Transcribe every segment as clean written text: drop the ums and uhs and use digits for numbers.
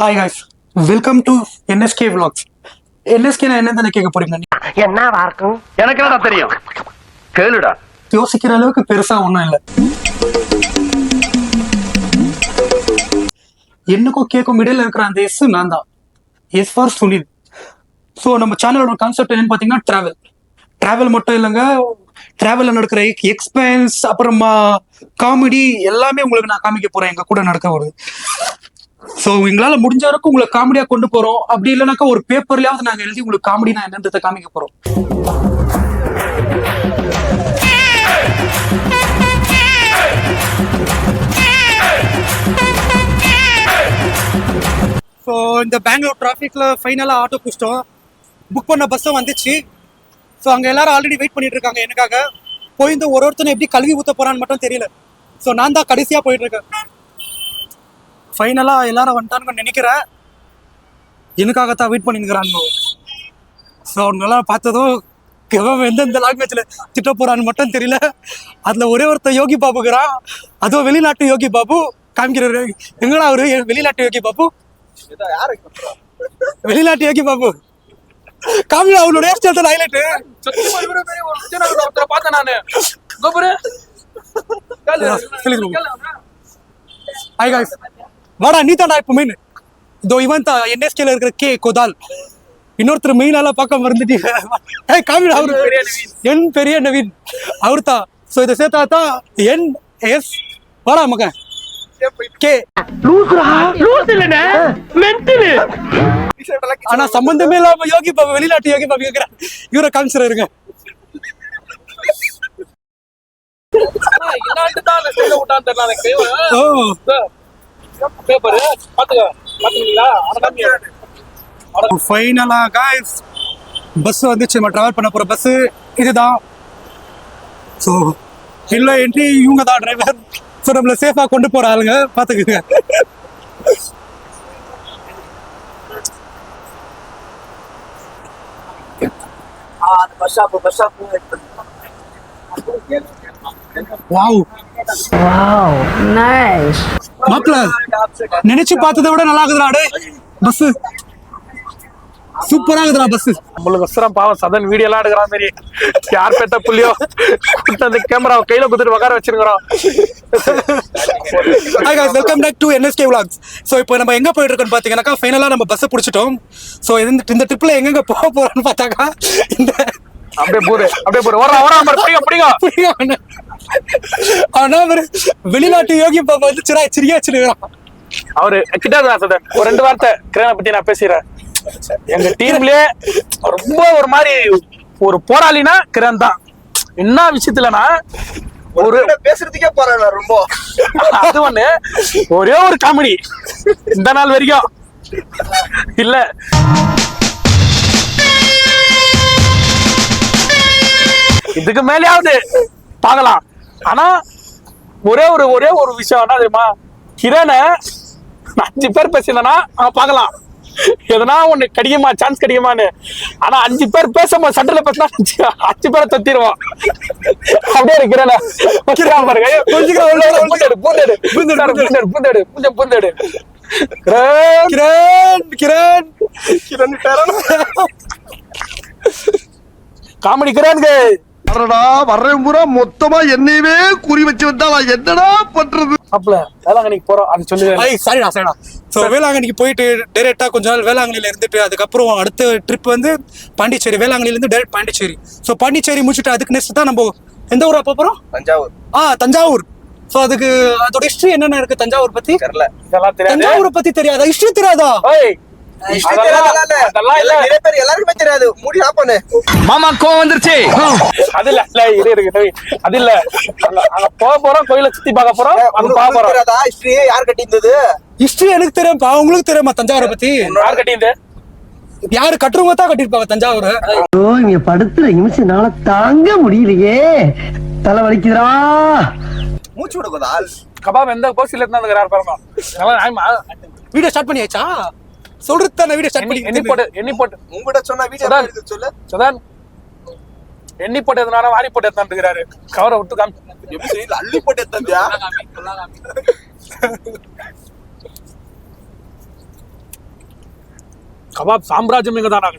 Hi guys, welcome to NSK vlogs. NSK நான் என்ன கேட்க போறீங்க? என்னவா இருக்கும்? எனக்கு என்னடா தெரியும், கேளுடா. யோசிக்கிற அளவுக்கு பெருசா ஒன்றும் இல்லை. என்னக்கும் கேட்கும் இடையில இருக்கிற அந்த எஸ் நான் தான். S for Sunil. ஸோ நம்ம சேனலோட கான்செப்ட் என்னன்னு பார்த்தீங்கன்னா டிராவல் மட்டும் இல்லைங்க. டிராவலில் நடக்கிற எக்ஸ்பென்ஸ் அப்புறமா காமெடி எல்லாமே உங்களுக்கு நான் காமிக்க போறேன். எங்க கூட நடக்க வருது. ஸோ எங்களால் முடிஞ்ச வரைக்கும் உங்களை காமெடியாக கொண்டு போகிறோம். அப்படி இல்லைனாக்கா ஒரு பேப்பர்லயாவது நாங்கள் எழுதி உங்களுக்கு காமெடி நான் என்னன்றதை காமிக்க போகிறோம். ஸோ இந்த பெங்களூர் டிராஃபிக்கில் ஃபைனலாக ஆட்டோ பிடிச்சிட்டோம். புக் பண்ண பஸ்ஸும் வந்துச்சு. ஸோ அங்கே எல்லாரும் ஆல்ரெடி வெயிட் பண்ணிட்டு இருக்காங்க எனக்காக. போயிருந்து ஒருத்தனை எப்படி கழுவி ஊற்ற போகிறான்னு மட்டும் தெரியல. ஸோ நான் தான் கடைசியாக போயிட்டுருக்கேன். ஃபைனலாக எல்லாரும் வந்துட்டான்னு நினைக்கிறேன். எனக்காகத்தான் வெயிட் பண்ணிருக்கிறாங்க. ஸோ அவங்களாம் பார்த்ததும் எந்தெந்த லாங்குவேஜில் திட்ட போகிறான்னு மட்டும் தெரியல. அதில் ஒருத்தர் யோகி பாபுங்கிறான். அதுவும் வெளிநாட்டு யோகி பாபு காமிக்கிறாரு. எங்கடா அவரு வெளிநாட்டு யோகி பாபு? வெளிநாட்டு யோகி பாபு காமிலா அவனோட ஹேர் ஸ்டைல் தான் ஹைலைட். பார்த்தேன் நானு. ஹாய் காய்ஸ், வாடா நீ தான்டா இப்போ மெயின். இதோ இவன் தான் என்எஸ்கேல இருக்கிற கே கோதால். இன்னொருத்தர் மெயினால பார்க்க மறந்துட்டீங்க. காமிலா அவரு என் பெரிய நவீன் அவரு தான். ஸோ இதை சேர்த்தா தான் என் எஸ். வாடா மகன் கே. ஆனா சம்பந்தமே இல்லாம யோகி பாபு வெளிநாட்டு யோகி பாபு கேக்குற இவரை காமிச்சிட இருங்க. ஃபைனலா காய்ஸ் பஸ் வந்துச்சு. நம்ம டிராவல் பண்ண போற பஸ் இதுதான். ஸோ இல்லை என்ட்ரி இவங்க தான் டிரைவர். ஸோ நம்மள சேஃபா கொண்டு போற ஆளுங்க பாத்துக்குங்க. Wow nice. மாப்ள நினைச்சு பார்த்ததை விட நல்லா இருக்குதுடா பஸ். சூப்பரா இருக்குதுடா பஸ். நம்மளுக்கு வசரம் பாவம் சதன் வீடியோ எல்லாம் எடுக்கிற மாதிரி யார் பெத்த புள்ளியோ அந்த கேமராவை கையில குத்துட்டு உட்கார வச்சிருக்கிறோம். Hi guys, welcome back to NSK vlogs. So இப்போ நம்ம எங்க போயிட்டு இருக்கோம்னு பார்த்தீங்கன்னாக்கா ஃபைனலாக நம்ம பஸ்ஸை பிடிச்சிட்டோம். ஸோ இந்த ட்ரிப்ல எங்கெங்க போக போறோம்னு பார்த்தாக்கா இந்த அப்படியே போடு பிடிங்க. ஆனா அவரு வெளிநாட்டு யோகி பாபா வந்து சிரியா வச்சிருக்கான். அவரு கிட்ட சதன் ஒரு 2 வார்த்தை கிரேனை பத்தி நான் பேசுறேன். எங்க டீம்லயே ரொம்ப ஒரு மாதிரி ஒரு போராளினா கிரண் தான். என்ன விஷயத்துலனா ஒரு பேசுறதுக்கே போறாங்க ரொம்ப. அது ஒண்ணு ஒரே ஒரு காமெடி இந்த நாள் வரைக்கும் இல்ல. இதுக்கு மேலேயாவது பார்க்கலாம். ஆனா ஒரே ஒரு விஷயம் என்ன தெரியுமா, கிரணை 5 பேர் பேசியிருந்தா பார்க்கலாம் எதனா ஒண்ணு கிடைக்குமா, சான்ஸ் கிடைக்குமான்னு. ஆனா 5 பேர் பேசும்போது சட்டில பேசினா 5 பேரை தத்திடுவான். அப்படியே இருக்கிறேன் பாருங்க. காமெடி கிரேனுக்கு வர்றேன் பூரா மொத்தமா என்னையவே குறி வச்சு வந்தா நான் என்னடா பண்றது? அப்பல வேளாங்கண்ணிக்கு போறோம் அது சொல்லுங்க. சரிடா. ஸோ வேளாங்கண்ணிக்கு போயிட்டு டைரெக்டா கொஞ்ச நாள் வேளாங்கண்ணில இருந்துட்டு அதுக்கப்புறம் அடுத்த ட்ரிப் வந்து பாண்டிச்சேரி. வேளாங்கண்ணில இருந்து டைரக்ட் பாண்டிச்சேரி. ஸோ பாண்டிச்சேரி முடிச்சுட்டு அதுக்கு நெக்ஸ்ட் தான் நம்ம எந்த ஊரா போறோம்? தஞ்சாவூர். தஞ்சாவூர். ஸோ அதுக்கு அதோட ஹிஸ்டரி என்னென்ன இருக்கு தஞ்சாவூர் பத்தி? தெரியல. இதெல்லாம் தெரியாது. தஞ்சாவூரை பத்தி தெரியாதா? ஹிஸ்டரி தெரியாதா? எல்லாருக்குமே தெரியாது. மூடி ஆஃப் பண்ணு. மாமா கோவம் வந்துருச்சு. அது இல்ல அது இல்ல. அங்க போறோம், கோயிலை சுத்தி பார்க்க போறோம். ஹிஸ்டரி யார் கட்டியிருந்தது? ஹிஸ்டரி எனக்கு தெரியும்ப்பா. உங்களுக்கு தெரியுமா தஞ்சாவூரை பத்தி? யார் கட்டியிருந்தது? யாரு கட்டுறவங்க தான் கட்டிருப்பாங்க தஞ்சாவூர். இங்க படுத்துற நிமிஷம்னால தாங்க முடியலையே, தலை வலிக்குதுடா. மூச்சு விடுவதால் கபாப் எந்த கோசில இருந்தா பாருங்க. வீடியோ ஸ்டார்ட் பண்ணியாச்சா? சொல்றத வீடியோ ஸ்டார்ட் பண்ணி எண்ணி போட்டு உங்ககிட்ட சொன்னா வீடியோ எடுத்து சொல்லு. சதான் எண்ணி போட்டு எதனால வாரி போட்டு எடுத்தான்னு இருக்கிறாரு. கவரை விட்டு காமி எப்படி அள்ளி போட்டு எடுத்தியா? கபாப் சாம்ராஜ்யம் இங்க தானா?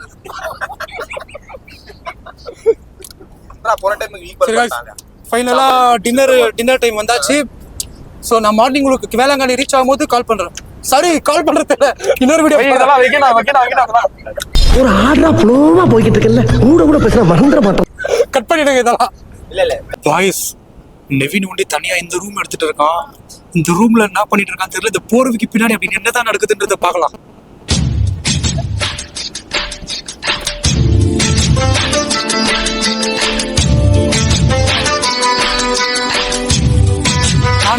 ஃபைனலா டின்னர் டைம் வந்தாச்சு. ஸோ நான் மார்னிங் உங்களுக்கு வேளாங்கண்ணி ரீச் ஆகும்போது கால் பண்றேன். சாரி, கால் பண்றது இல்ல, இன்னொரு வீடியோ. இதெல்லாம் வைக்கணும். ஒரு ஆர்டரா ஃப்ளோவா போய்கிட்டு இருக்கல, கூட பேசினா மறந்துட மாட்டோம். கட் பண்ணிடுங்க இதெல்லாம். இல்ல பாய்ஸ், நெவின் ஒண்டி தனியா இந்த ரூம் எடுத்துட்டு இருக்கான். இந்த ரூம்ல என்ன பண்ணிட்டு இருக்கான்னு தெரியல. இந்த போர்வைக்கு பின்னாடி அப்படி என்னதான் நடக்குதுன்றத பார்க்கலாம்.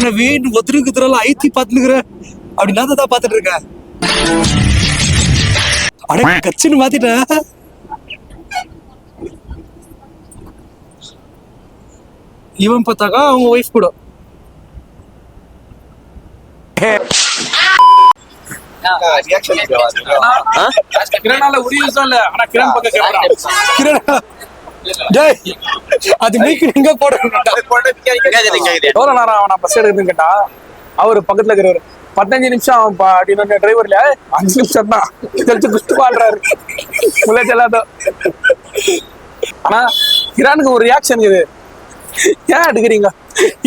நவீன் ஒத்துருக்குறல ஐத்தி பாத்துக்கிறேன் அப்படின்னா தான் பாத்துட்டு இருக்கேன். அட கச்சின்னு மாத்திட்டேன். இவன் பார்த்தாக்கா அவங்க ஒய்ஃப் கூட. கிரணால ஒரு யூஸ் இல்ல, ஆனா கிரண் பக்கம் கேமரா. கிரண் டேய், அது மீக்கு நீங்க போடணும். எவ்வளவு நேரம் அவன் பஸ் எடுக்குதுன்னு கேட்டா, அவரு பக்கத்துல இருக்கிறவர் 15 நிமிஷம் அப்படின்னு டிரைவர்ல 5 நிமிஷம் தான் கழிச்சு குஸ்து பாடுறாரு. முளைச்செல்லாத. ஆனா கிரானுக்கு ஒரு ரியாக்ஷன் இது. ஏன் எடுக்கிறீங்க,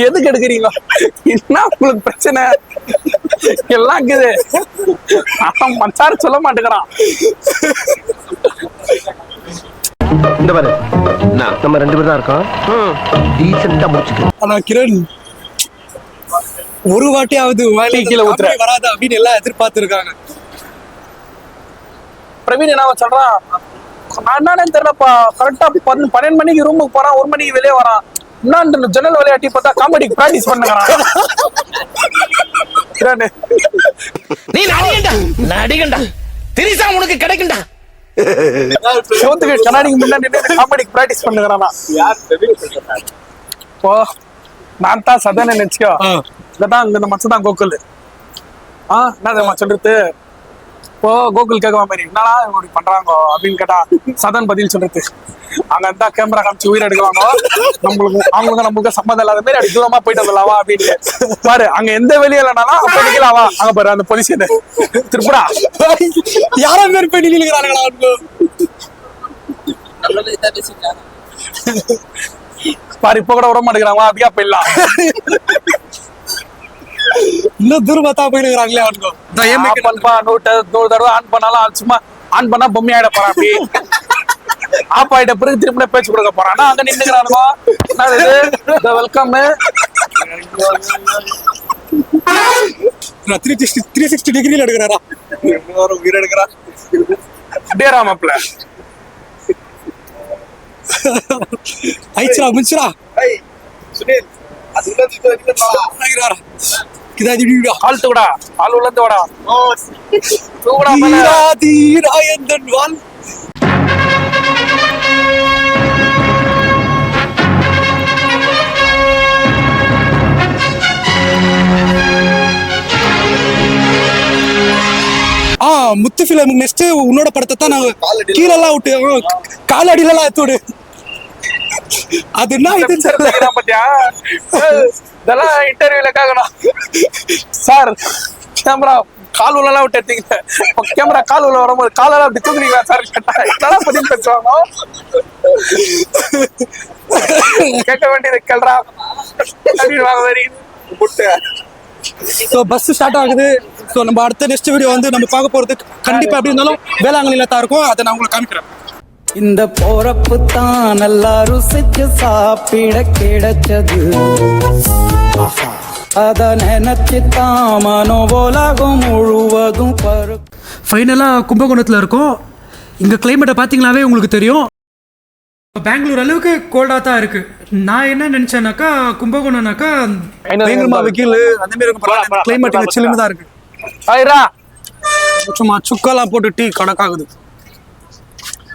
எதுக்கு எடுக்கிறீங்க, என்ன உங்களுக்கு பிரச்சனை எல்லாம் இருக்குது. அவன் மச்சார சொல்ல மாட்டேங்கிறான். இந்த பாரு, நம்ம 2 பேர் தான் இருக்கோம். டீசெண்டா முடிச்சுக்கலாம். ஆனா கிரண் ஒரு வாட்டியாவது கீழே ஊத்துற வராது அப்படின்னு எல்லாம் எதிர்பார்த்திருக்காங்க. பிரவீன் என்ன சொல்றான், நான் என்னன்னு தெரியலப்பா, கரெக்டா 12 மணிக்கு ரூமுக்கு போறான், 1 மணிக்கு வெளியே வரான். என்ன ஜன்னல் விளையாட்டி பார்த்தா காமெடிக்கு பிராக்டிஸ் பண்ணுறான். நீ நடிகண்டா திரிசா உனக்கு கிடைக்கும்டா. சோத்துக்கு கண்ணாடிக்கு முன்னாடி காமெடிக்கு பிராக்டிஸ் பண்ணுறானா. இப்போ நான் தான் சதன் நினைச்சிக்கோ, இதான் இந்த மச்சம் தான் கோகுல். என்ன சொல்றது, இப்போ கோகுல் கேட்கவா மாதிரி என்னடா இப்படி பண்றாங்க அப்படின்னு கேட்டா சதன் பதில் சொல்றது. அங்க இருந்தா கேமரா காமிச்சு உயிர் எடுக்கலாங்க, நம்மளுக்கு சம்மந்தம் இல்லாத மாதிரி அப்படி தூரமா போயிட்டு வந்துடலாவா அப்படின்னு பாரு. அங்க எந்த வெளியே இல்லைனாலும் அப்ப நிக்கலாவா, அங்க பாரு அந்த போலீஸ் திருப்புடா யாரா பேர் போய் நிக்கிறாங்களா. பாரு இப்ப கூட விட மாட்டேங்கிறாங்க, அப்படியா போயிடலாம். இன்னும் தூரம் பார்த்தா போயிடுறாங்களே. நூறு தடவை ஆன் பண்ணாலும் சும்மா ஆன் பண்ணா பொம்மை ஆயிட போறான். அப்படி ஆப் ஆயிட்ட பிறகு திரும்ப பேச்சு கொடுக்க போறான். அங்க நின்னுக்கிறானுங்க. வெல்கம் 360 டிகிரில எடுக்கிறாரா, உயிர் எடுக்கிறா. அப்படியே ராமப்ல ஐச்சரா முன்சரா சுனில் கால் தூடா, கால் உள்ள தூடா. முத்து ஃபிலிம் நெக்ஸ்ட் உன்னோட படத்தை தான் நான் கீழெல்லாம் விட்டு காலடியிலாம் எடுத்து. அது என்ன இது பாத்தியா, இதெல்லாம் இன்டர்வியூல கேட்கணும். சார் கேமரா கால் உள்ளலாம் விட்டு எடுத்தீங்க, கேமரா கால் உள்ள வரும்போது காலெல்லாம் அப்படி தூக்குறீங்களா சார் கேட்டா இதெல்லாம் பதில் பேசுவாங்க. கேட்க வேண்டியது கேள்றா அப்படின்னு. ஸோ பஸ் ஸ்டார்ட் ஆகுது. ஸோ நம்ம அடுத்த நெக்ஸ்ட் வீடியோ வந்து நம்ம பார்க்க போறது கண்டிப்பா எப்படி இருந்தாலும் வேளாங்கண்ணில தான் இருக்கும். அதை நான் உங்களுக்கு காமிக்கிறேன். இந்த போறப்பு தான் நல்லா ருசிச்சு சாப்பிட கிடைச்சது. அத நினைச்சுதான் மனோபோலாகும் முழுவதும் பரு. ஃபைனலாக கும்பகோணத்தில் இருக்கோம். இங்கே கிளைமேட்டை பார்த்தீங்களாவே உங்களுக்கு தெரியும். பெங்களூர் அளவுக்கு கோல்டாக தான் இருக்கு. நான் என்ன நினைச்சேன்னாக்கா கும்பகோணம்னாக்கா பயங்கரமா வெயில் அந்த மாதிரி இருக்கும். கிளைமேட் இங்கே சில்லுன்னு தான் இருக்கு. சும்மா சுக்கெல்லாம் போட்டு டீ கணக்காகுது.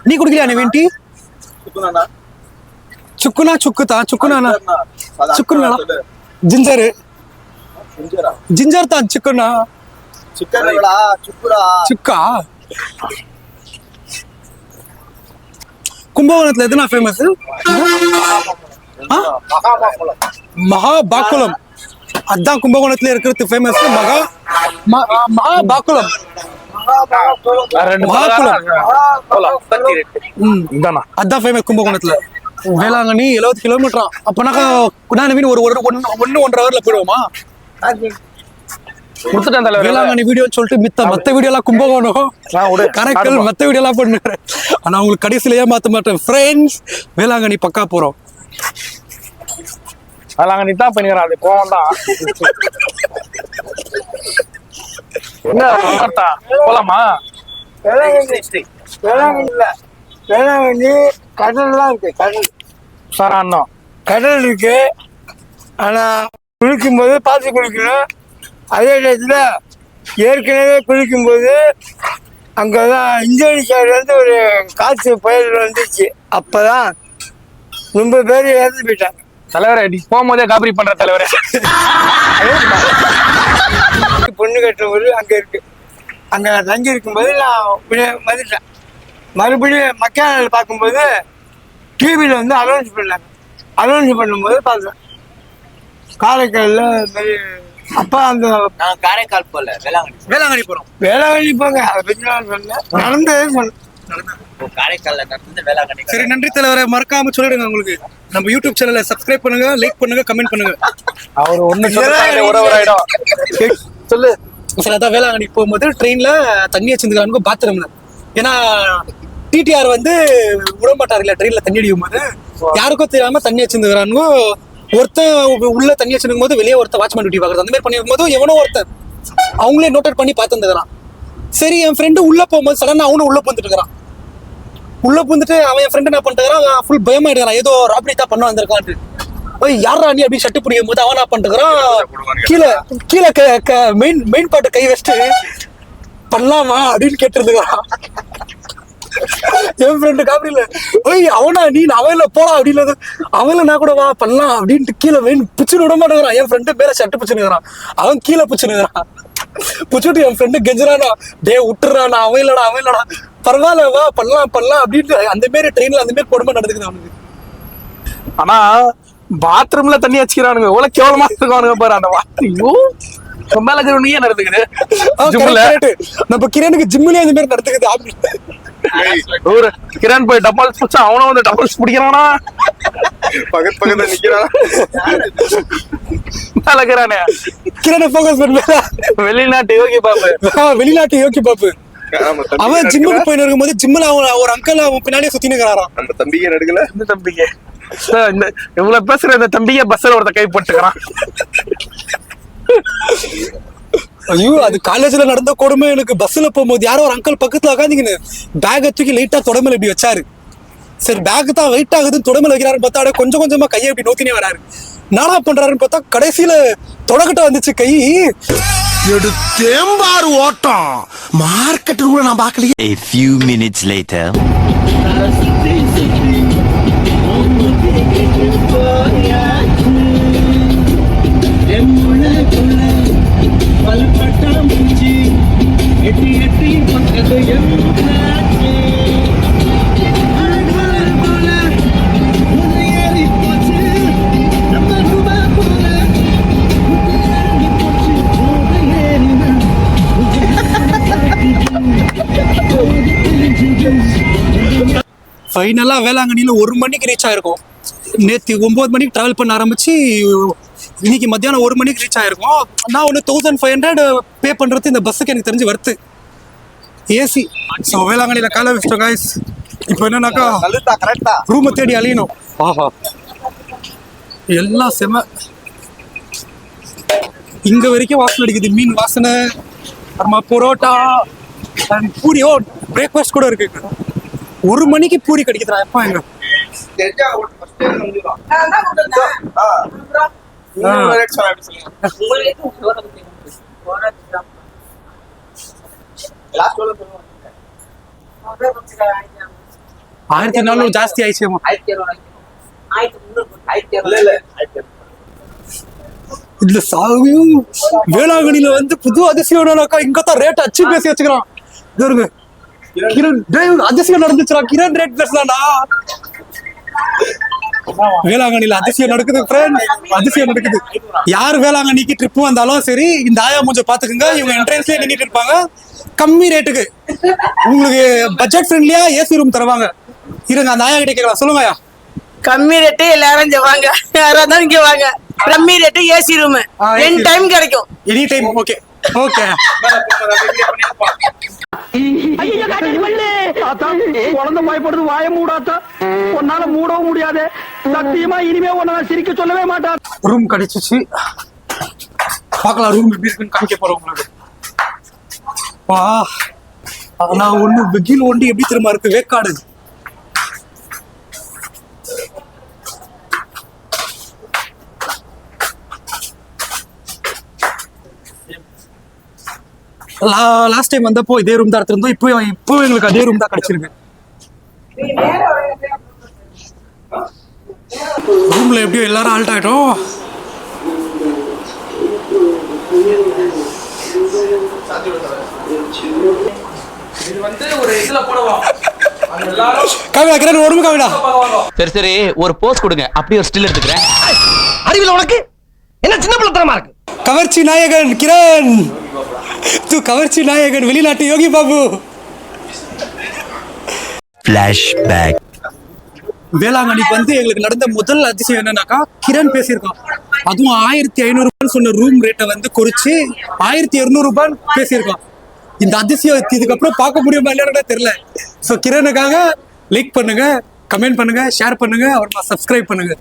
நீ குடிக்கலையா நவீன் டீ? சுக்குனா சுக்குதான், சுக்குனா சுக்குனா ஜிஞ்சரு ஜிஞ்சர் தான் சிக்குனா சுக்கா. கும்பகோணத்துல எதுனா ஃபேமஸ்? மகாபாக்குளம். அதான் கும்பகோணத்துல இருக்கிறது ஃபேமஸ். மகாபாக்குளம். ரெண்டு மகாகுளம். போலாம். இதானா அதான் ஃபேமஸ் கும்பகோணத்துல. வேளாங்கண்ணி 70 கிலோமீட்டரா. அப்பனாக்கா நான் மீன் ஒரு 1.5 ஹவர்ல போயிடுவோமா? கொடுத்துட்டேன் தலைவர். வேளாங்கண்ணி வீடியோன்னு சொல்லிட்டு மத்த வீடியோ எல்லாம் கும்பகோணம் கரைக்கல் மத்த வீடியோ எல்லாம் பண்ணுறேன். ஆனா உங்களுக்கு கடைசியில ஏமாத்த மாட்டேன் ஃப்ரெண்ட்ஸ். வேளாங்கண்ணி பக்கா போறோம். வேளாங்கண்ணி தான் பண்ணிக்கிறேன். அது கோவம் தான். போலாமா? வேளாங்கண்ணி கடல்லாம் இருக்கு. கடல் சார் அண்ணா கடல் இருக்கு. ஆனா குளிக்கும்போது பார்த்து குளிக்கணும். அதே நேரத்தில் ஏற்கனவே குளிக்கும்போது அங்கதான் இந்தோனேஷியாவிலேருந்து ஒரு காற்று புயல் வந்துச்சு. அப்பதான் ரொம்ப பேர் இறந்து போயிட்டாங்க. தலைவரே நீ போகும்போதே காபரி பண்ற தலைவரே. பொண்ணு கட்டும்போது அங்க இருக்கு. அங்க நான் தங்கி இருக்கும்போது நான் வந்துட்டேன். மறுபடியும் மக்கள் பார்க்கும்போது டிவியில் வந்து அனௌன்ஸ் பண்ணாங்க. அனௌன்ஸ் பண்ணும்போது பார்த்தேன் காரைக்காலில் இந்த மாதிரி. அப்போ அந்த காரைக்கால் போல வேளாங்கண்ணி போறோம். வேளாங்கண்ணி போங்க, அதை பற்றி நான் சொன்னேன். நடந்ததே சொன்னேன். காரைக்கால்ல நடந்து வேளாங்கண்ணி. சரி, நன்றி தலைவரை. மறக்காம சொல்லிடுங்க. உங்களுக்கு நம்ம யூடியூப் சேனலை சப்ஸ்கிரைப் பண்ணுங்க, லைக் பண்ணுங்க, கமெண்ட் பண்ணுங்க. அவர் ஒண்ணு ஒரு ஆயிடும் சொல்லு. சரி, அதான் வேளாங்கண்ணி போகும்போது ட்ரெயின்ல தண்ணி வச்சிருந்துக்கானுங்க பாத்ரூம்ல. ஏன்னா டிடிஆர் வந்து விடமாட்டாருல ட்ரெயின்ல தண்ணி அடிக்கும் போது. யாருக்கும் தெரியாம தண்ணி வச்சிருந்துக்கிறானுங்க. ஒருத்தன் உள்ள தண்ணி வச்சிருக்கும் போது வெளியே ஒருத்தன் வாட்ச்மேன் டியூட்டி பாக்குறது. அந்த மாதிரி பண்ணிருக்கும் போது எவனோ ஒருத்தன் அவங்களே நோட் பண்ணி பார்த்துருந்துக்கிறான். சரி, என் ஃப்ரெண்டு உள்ள போகும்போது சடனா அவனும் உள்ள பூந்துட்டு இருக்கிறான். உள்ள பூந்துட்டு அவன் என் ஃப்ரெண்டு என்ன பண்ணிட்டுக்கிறான், ஃபுல் பயமாயிடுறான். ஏதோ ராபரி தான் பண்ண வந்திருக்கான்ட்டு. ஓய் யாரா நீ அப்படி ஷட்டு பிடிக்கும் போது அவன் என்ன பண்ணிட்டுக்கிறான், கீழே மெயின் பாட்டு கை வச்சுட்டு பண்ணலாமா அப்படின்னு கேட்டுருந்துக்கிறான். என் ஃப்ரெண்டு காமெடியில ஓய் அவனா நீ அவன்ல போலாம் அப்படின்னு அவன்ல நான் கூட வா பண்ணலாம் அப்படின்ட்டு கீழே வெயின் பிச்சுன்னு விட மாட்டேங்கிறான். என் ஃப்ரெண்டு மேல ஷர்ட் பிச்சுனுக்கிறான், அவன் கீழே பிச்சுனுக்கிறான். பிச்சுட்டு என் ஃப்ரெண்டு கெஞ்சுறானா, டே விட்டுறானா, அவன் இல்லடா பரவாயில்ல வா பண்ணலாம் அப்படின்ட்டு. அந்த மாரி ட்ரெயின்ல அந்த மாரி கொடுமை நடந்துக்குது அவனுக்கு. ஆனா பாத்ரூம்ல தண்ணி வச்சுக்கிறானுங்க. எவ்வளவு கேவலமா இருக்கானுங்க பாரு. அந்த ஐயோ மேல இருக்கிறவனுக்கு நடந்துக்குது. நம்ம கிரணுக்கு ஜிம்லயே அந்த மாதிரி நடந்துக்குது. ஒரு கிரண் போய் டபுள்ஸ் பிடிச்சா அவனும் வந்து டபுள்ஸ் பிடிக்கிறானா, பக்கத்துல நிக்கிறான். மேல இருக்கிறானே கிரணை ஃபோக்கஸ் பண்ண வெளிநாட்டு யோகி பாப்பு. அவன் ஜிம்முக்கு போயிட்டு இருக்கும்போது ஜிம்ல அவன் ஒரு அங்கிள் அவன் பின்னாடியே சுத்தி நிக்கிறாராம். அந்த தம்பிக்கு நடுக்கல. இந்த தம்பிக்கு இந்த இவ்வளவு பேசுற இந்த தம்பிக்கு பஸ்ல ஒருத்த கை போட்டுக்கிறான். ஐயோ, அது காலேஜ்ல நடந்த கொடுமை. எனக்கு பஸ்ல போகும்போது யாரோ ஒரு அங்கிள் பக்கத்துல உட்காந்துக்கின்னு பேக்கை தூக்கி லைட்டா தொடமையில இப்படி வச்சாரு. சரி, பேக் தான் வெயிட் ஆகுதுன்னு தொடமையில வைக்கிறாருன்னு பார்த்தா கொஞ்சம் கொஞ்சமா கையை இப்படி நோக்கினே வராரு. நானா பண்றாருன்னு பார்த்தா கடைசியில தொடக்கிட்ட வந்துச்சு கை. தேம்பாறு ஓட்டம் மார்க்கெட் கூட நான் பார்க்கலையே. A few minutes later. ஃபைனலா வேளாங்கண்ணியில 1 மணிக்கு ரீச் ஆயிருக்கும். நேற்று 9 மணிக்கு டிராவல் பண்ண ஆரம்பிச்சு இன்னைக்கு மத்தியானம் 1 மணிக்கு ரீச் ஆயிருக்கும். நான் ஒன்று 1500 பே பண்றது இந்த பஸ்ஸுக்கு எனக்கு தெரிஞ்சு வருது ஏசி. ஸோ வேளாங்கண்ணியில காலை வச்சிட்டோம் காய்ஸ். இப்போ என்னன்னாக்கா ரூமை தேடி அழியணும். ஆஹா, எல்லாம் செம. இங்க வரைக்கும் வாசனை அடிக்குது. மீன் வாசனை, அப்புறமா புரோட்டா, பூரி. ஓ, பிரேக்ஃபாஸ்ட் கூட இருக்கு. 1 மணிக்கு பூரி கிடைக்குதுடா. எப்பா எங்க $1400 ஜாஸ்தி ஆயிடுச்சு. இந்த சாவியும் வேளாங்கண்ணியில வந்து புது அதிசயம் இங்கதான் ரேட் அச்சு பேசி வச்சுக்கிறான். கிரண் அதிசயம் நடந்துச்சுடா. கிரண் ரேட் பேசலாம்டா. வேளாங்கண்ணியில அதிசயம் நடக்குது ஃப்ரெண்ட், அதிசயம் நடக்குது. யார் வேளாங்கண்ணிக்கு ட்ரிப் வந்தாலும் சரி இந்த ஆயா மூஞ்ச பாத்துக்குங்க. இவங்க என்ட்ரன்ஸ்லயே நின்றுட்டு இருப்பாங்க. கம்மி ரேட்டுக்கு உங்களுக்கு பட்ஜெட் ஃப்ரெண்ட்லியா ஏசி ரூம் தருவாங்க. இருங்க அந்த ஆயா கிட்ட கேட்கலாம். சொல்லுங்க ஐயா. கம்மி ரேட்டு எல்லாரும் இங்க வாங்க, யாராவது தான் இங்க வாங்க. கம்மி ரேட்டு ஏசி ரூம் ரெண்டு டைம் கிடைக்கும். Any time. Okay okay. குழந்தை பயப்படுது, வாய மூடாத்தா. உன்னால மூடவும் முடியாது. சத்தியமா இனிமே உன்னை சிரிக்க சொல்லவே மாட்டான். ரூம் கிடைச்சிச்சு. பார்க்கலாம் ரூம் எப்படி இருக்குன்னு காமிக்க போறோம் உங்களுக்கு. வா, நான் ஒண்ணு வெயில் ஒண்டி எப்படி திரும்ப இருக்கு, வேக்காடு. லாஸ்ட் டைம் வந்தப்போ இதே ரூம் தான் எடுத்திருந்தோம். இப்போ எங்களுக்கு அதே ரூம் தான் கிடைச்சிருக்கு. ரூம்ல எப்படியோ எல்லாரும் ஆல்ட் ஆயிட்டோம். இது வந்து ஒரு இதுல போடுவோம். எல்லாரும் காவிடா கிரண் ஒரு காவிடா. சரி சரி ஒரு போஸ் கொடுங்க, அப்படியே ஒரு ஸ்டில் எடுத்துக்கிறேன். அறிவில் உனக்கு என்ன சின்ன பிள்ளைத்தனமா இருக்கு? கவர்ச்சி நாயகன் கிரண். தூ கவர்ச்சி நாயகன் வெளிநாட்டு யோகி பாபு. Flashback. வேளாங்கண்ணிக்கு வந்து எங்களுக்கு நடந்த முதல் அதிசயம் என்னன்னாக்கா, கிரண் பேசியிருக்கான். அதுவும் 1500 சொன்ன ரூம் ரேட்டை வந்து குறிச்சு 1200 பேசியிருக்கான். இந்த அதிசயம் இதுக்கப்புறம் பார்க்க முடியுமா இல்லையா தெரியல. ஸோ கிரணுக்காக லைக் பண்ணுங்க, கமெண்ட் பண்ணுங்க, ஷேர் பண்ணுங்க, அப்புறமா சப்ஸ்கிரைப் பண்ணுங்க.